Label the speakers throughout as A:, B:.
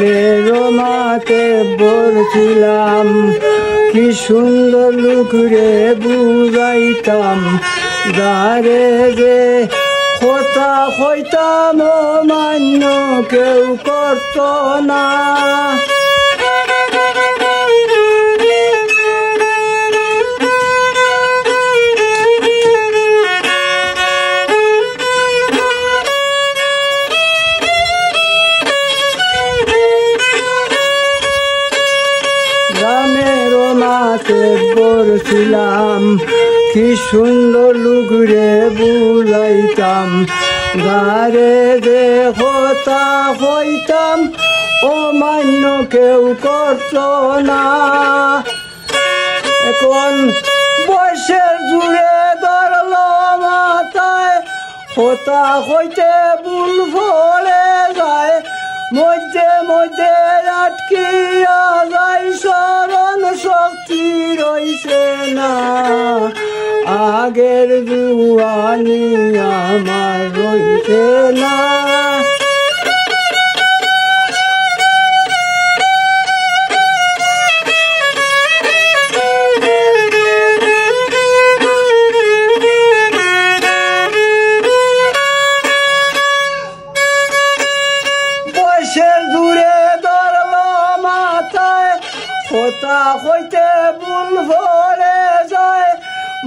A: গ্রামের মাতে বলছিলাম কি সুন্দর লুকরে বুঝাইতাম যারে যে কথা হইতাম মান্য কেউ করত না। গ্রামের মাতে বলছিলাম কি সুন্দর লুকরে বুঝাইতাম গারে যে কথা হইতাম ও মান্য কেউ করত না। এখন বয়সের জুড়ে ধরল মাথায় কথা হইতে ভুল ভরে যায় মধ্যে মধ্যে আটকিয়া যায় স্মরণ শক্তি রইছে না। আগের জুয়ানি আমার রইছে না। বয়সের দূরে ধরল মাথায় কথা হইতে ভুল ভরে যায়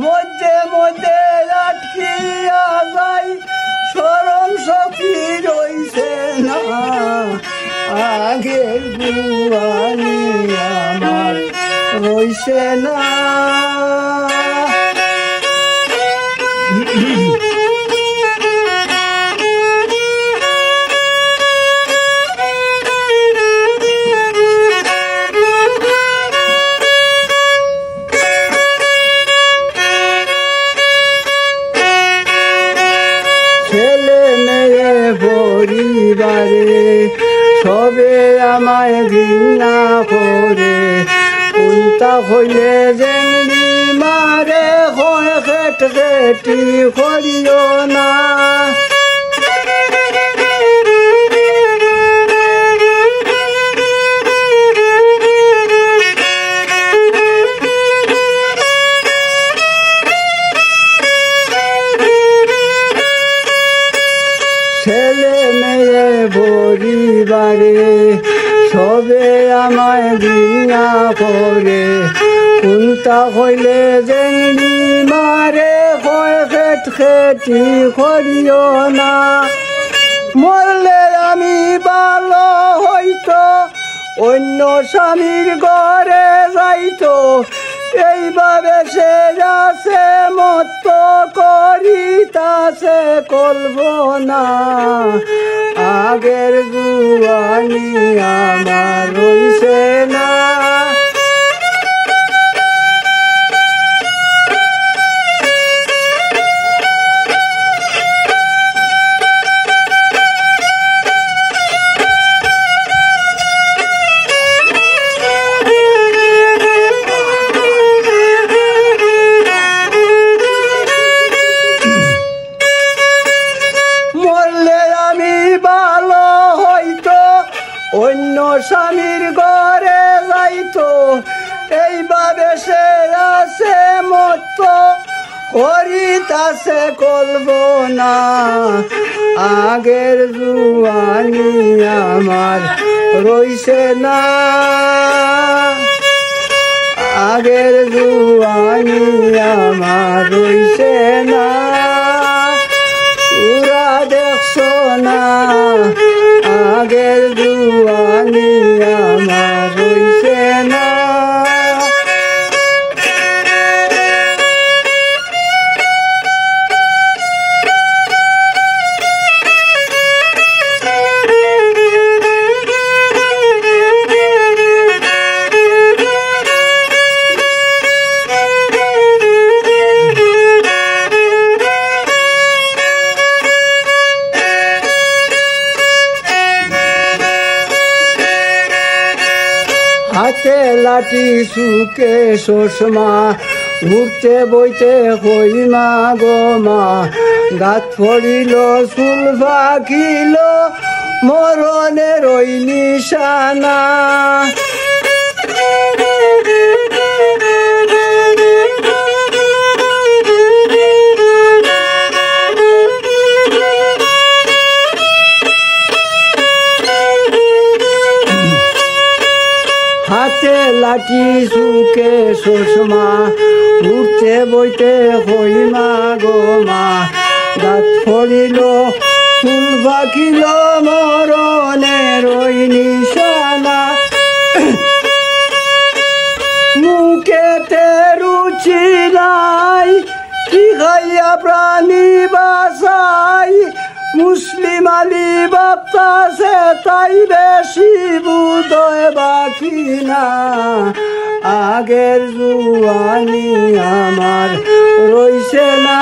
A: মধ্যে মধ্যে আটকিয়া যায় স্মরণ শক্তি রইছে না। আগের জুয়ানি আমার রইছে না। ছেলে মেয়ে পরিবারে সবে আমায় ঘৃণা করে উল্টা হইলে জেঙ্গি মারে হয় খেট খেটি করিও না। ছেলে মেয়ে পরিবারে সবে আমায় ঘৃণা করে কোনটা হইলে জেঙ্গি মারে হয় খেট খেটি করিও না। মরলে আমি ভালো হইতো অন্য স্বামীর ঘরে যাইতো এইভাবে সে আছে মত করিতাছে কল্পনা। আগের জুয়ানি আমার রইছে না। মরলে আমি ভালো হইতো অন্য স্বামীর ঘরে যাইতো এইভাবে সে আছে মত করিতাছে কল্পনা। আগের জুয়ানি আমার রইছে না। আগের জুয়ানি আমার রইছে না। পুরা দেখছো না আগের জুয়ানি আমার রইছে না। হাতে লাঠি সুকে চশমা ঘুরতে বইতে কইমা গো মা গাত পড়িল চুল পাকিল মরণের ওই নিশানা হাতে লাঠি সুকে চশমা উঠতে বইতে হইমা গো মা দাঁত ফড়িল চুল বাকিল মরণের ওই নিশানা মুখেতে রুচি নাই কি খাইয়া প্রাণী বাসাই মুসলিম আলী বাপ্তাছে তাই বেশি বুধয় বাকি না আগের জুয়ানি আমার রইছে না